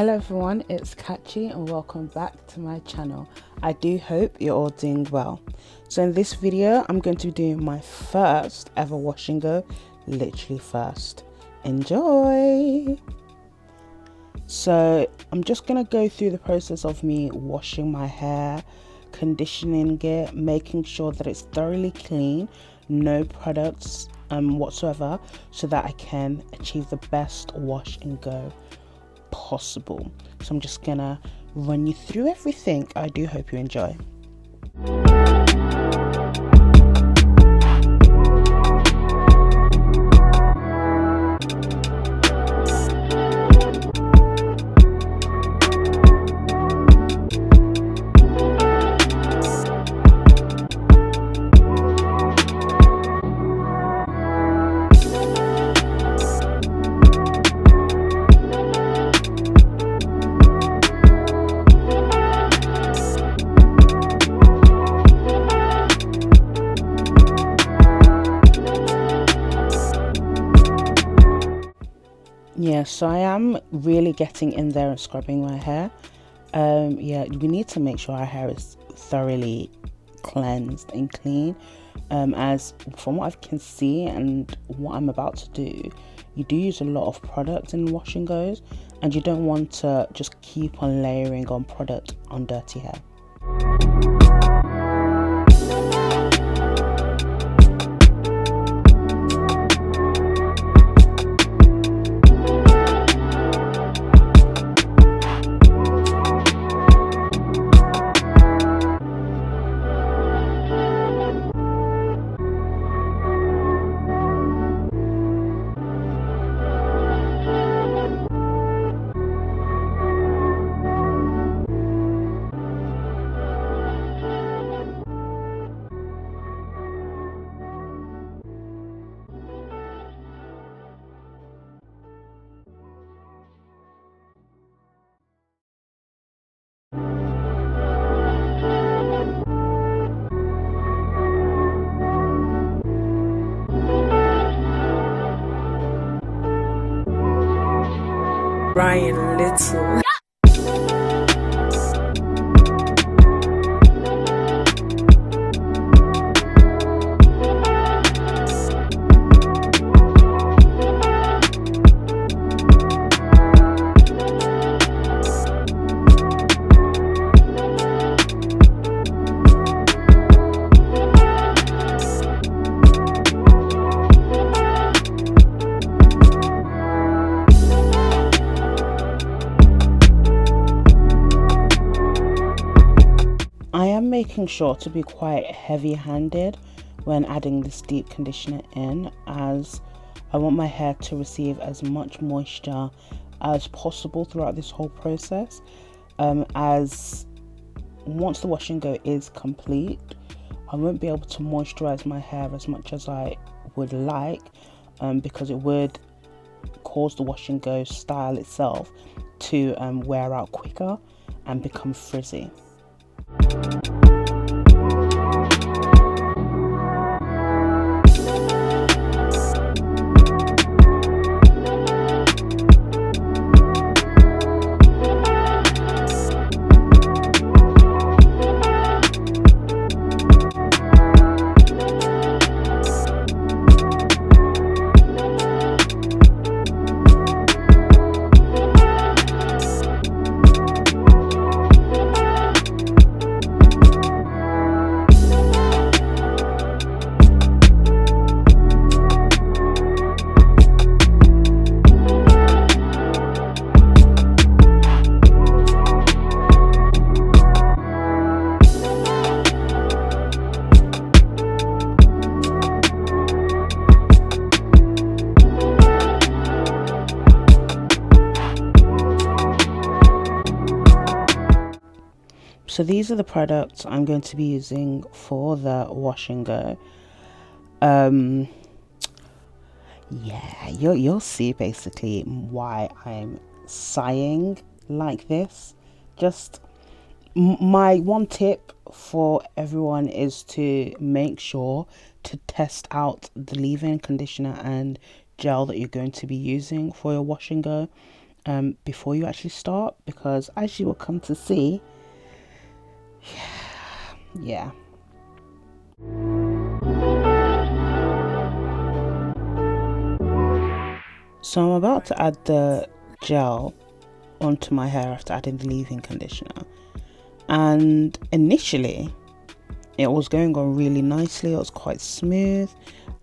Hello everyone, it's Kachi and welcome back to my channel. I do hope you're all doing well. So in this video, I'm going to be doing my first ever wash and go, literally first. Enjoy! So I'm just going to go through the process of me washing my hair, conditioning it, making sure that it's thoroughly clean, no products whatsoever, so that I can achieve the best wash and go possible. So I'm just gonna run you through everything. I do hope you enjoy. Yeah, so I am really getting in there and scrubbing my hair. Yeah, we need to make sure our hair is thoroughly cleansed and clean. As from what I can see and what I'm about to do, you do use a lot of product in wash and goes, and you don't want to just keep on layering on product on dirty hair. Brian Little. I am making sure to be quite heavy-handed when adding this deep conditioner in, as I want my hair to receive as much moisture as possible throughout this whole process. As once the wash and go is complete, I won't be able to moisturize my hair as much as I would like, because it would cause the wash and go style itself to wear out quicker and become frizzy. So these are the products I'm going to be using for the wash and go. Yeah, you'll see basically why I'm sighing like this. Just my one tip for everyone is to make sure to test out the leave-in conditioner and gel that you're going to be using for your wash and go. before you actually start, because as you will come to see, yeah. So I'm about to add the gel onto my hair after adding the leave-in conditioner, and initially it was going on really nicely. It was quite smooth.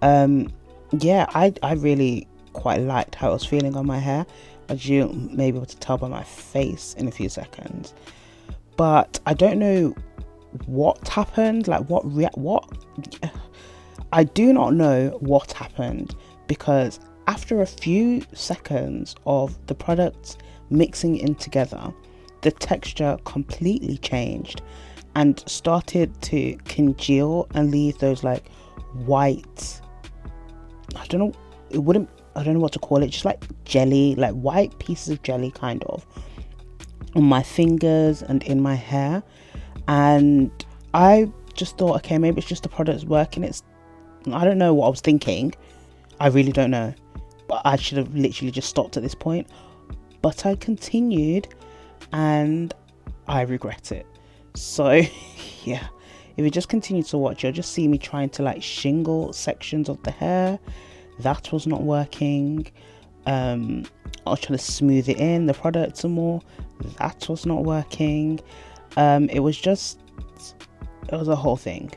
Yeah, I really quite liked how it was feeling on my hair, as you may be able to tell by my face in a few seconds. But I don't know what happened, like what I do not know what happened, because after a few seconds of the products mixing in together, the texture completely changed and started to congeal and leave those like white, I don't know what to call it, just like jelly, like white pieces of jelly kind of on my fingers and in my hair. And I just thought, okay, maybe it's just the product's working. I don't know what I was thinking. I really don't know. But I should have literally just stopped at this point. But I continued and I regret it. So yeah, if you just continue to watch, you'll just see me trying to like shingle sections of the hair. That was not working. I was trying to smooth it in the product some more. That was not working. It was a whole thing.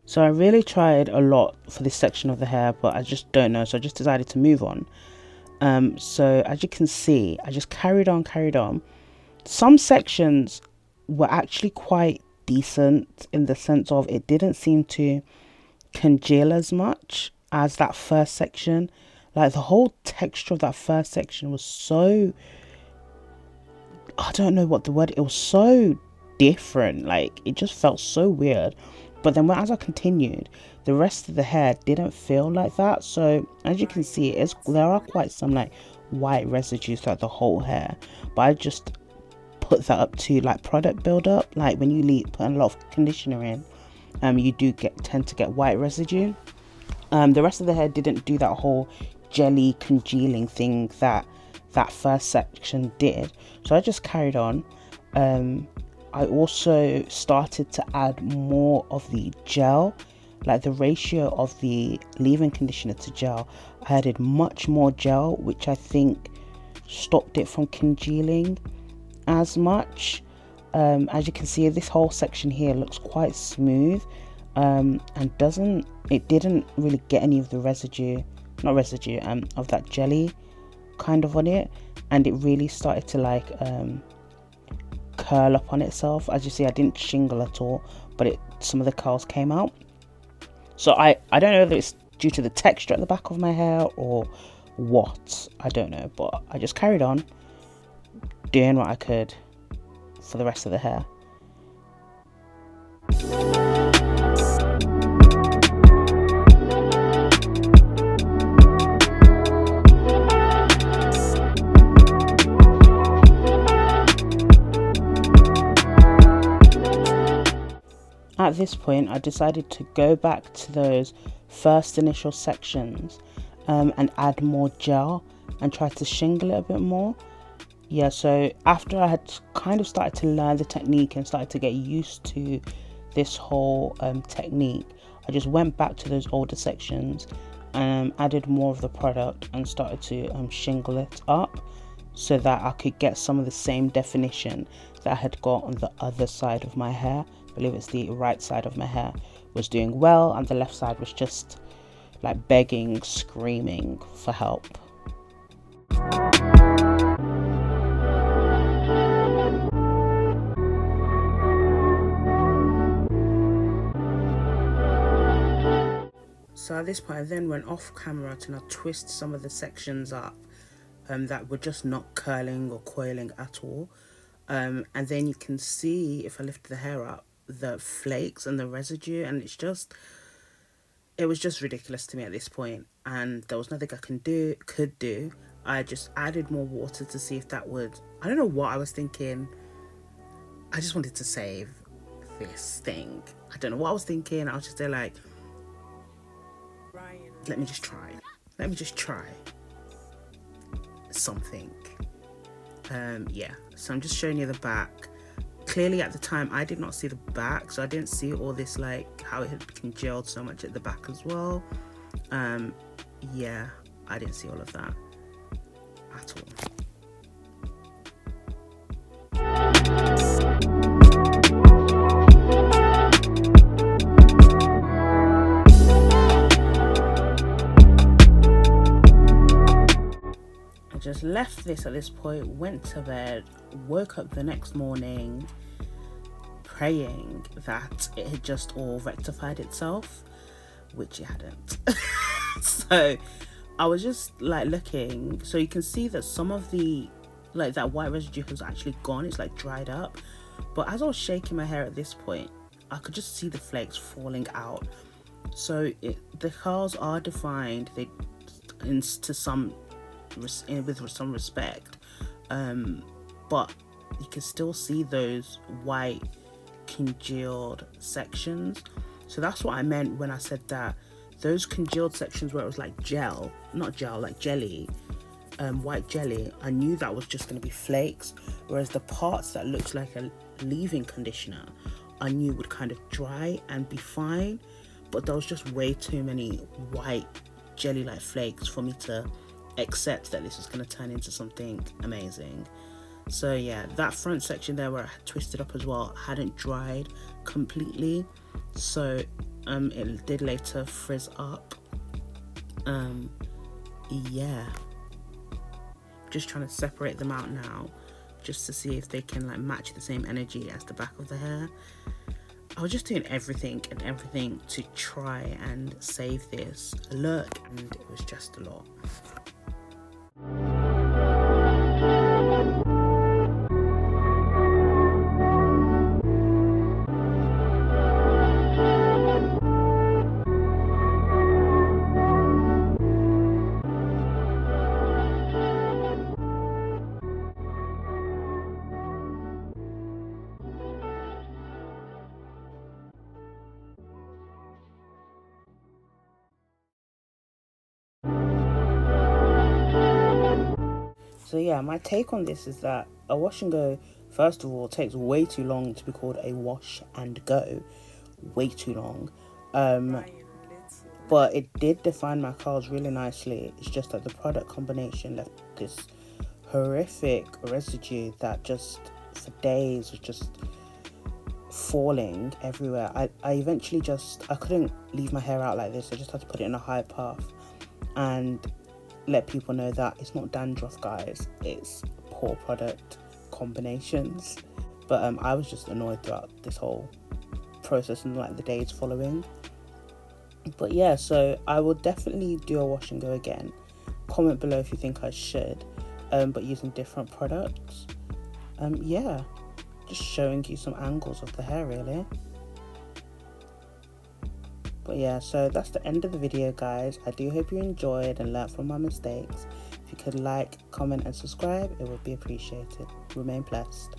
So I really tried a lot for this section of the hair, but I just don't know. So I just decided to move on. So as you can see, I just carried on. Some sections were actually quite decent in the sense of it didn't seem to congeal as much as that first section. Like the whole texture of that first section was so, I don't know what the word, it was so different. Like it just felt so weird. But then as I continued, the rest of the hair didn't feel like that. So as you can see, there are quite some like white residues throughout the whole hair. But I just put that up to like product buildup. Like when you put a lot of conditioner in, you do tend to get white residue. The rest of the hair didn't do that whole jelly congealing thing that first section did. So I just carried on. I also started to add more of the gel, like the ratio of the leave-in conditioner to gel. I added much more gel, which I think stopped it from congealing as much. As you can see, this whole section here looks quite smooth, and didn't really get any of the of that jelly kind of on it, and it really started to like curl up on itself. As you see, I didn't shingle at all, but some of the curls came out. So I don't know whether it's due to the texture at the back of my hair or what, I don't know, but I just carried on doing what I could for the rest of the hair. At this point, I decided to go back to those first initial sections and add more gel and try to shingle it a bit more. Yeah, so after I had kind of started to learn the technique and started to get used to this whole technique, I just went back to those older sections and added more of the product and started to shingle it up so that I could get some of the same definition that I had got on the other side of my hair. I believe it's the right side of my hair was doing well and the left side was just like begging, screaming for help. So at this point I then went off camera to now twist some of the sections up that were just not curling or coiling at all. And then you can see, if I lift the hair up, the flakes and the residue, and it was just ridiculous to me at this point, and there was nothing I could do. I just added more water to see if that would, I don't know what I was thinking. I just wanted to save this thing. I don't know what I was thinking. I was just there like, let me just try something. Yeah, so I'm just showing you the back. Clearly at the time I did not see the back, so I didn't see all this, like how it had congealed so much at the back as well. Yeah, I didn't see all of that at all. Just left this at this point, went to bed, woke up the next morning praying that it had just all rectified itself, which it hadn't. So I was just like looking, so you can see that some of the, like, that white residue has actually gone, it's like dried up. But as I was shaking my hair at this point, I could just see the flakes falling out. So the curls are defined, they into some with some respect, but you can still see those white congealed sections. So that's what I meant when I said that those congealed sections where it was like like jelly, white jelly, I knew that was just going to be flakes, whereas the parts that looked like a leave-in conditioner I knew would kind of dry and be fine, but there was just way too many white jelly like flakes for me to accept that this was going to turn into something amazing. So yeah, that front section there where I had twisted up as well hadn't dried completely, so it did later frizz up. Yeah, just trying to separate them out now just to see if they can like match the same energy as the back of the hair. I was just doing everything to try and save this look, and it was just a lot. So yeah, my take on this is that a wash and go, first of all, takes way too long to be called a wash and go. Way too long. But it did define my curls really nicely. It's just that the product combination left this horrific residue that just for days was just falling everywhere. I eventually I couldn't leave my hair out like this. I just had to put it in a high puff and let people know that it's not dandruff, guys, it's poor product combinations. But I was just annoyed throughout this whole process and like the days following. But yeah, so I will definitely do a wash and go again. Comment below if you think I should, but using different products. Yeah, just showing you some angles of the hair really. But yeah, so that's the end of the video, guys. I do hope you enjoyed and learned from my mistakes. If you could like, comment and subscribe, it would be appreciated. Remain blessed.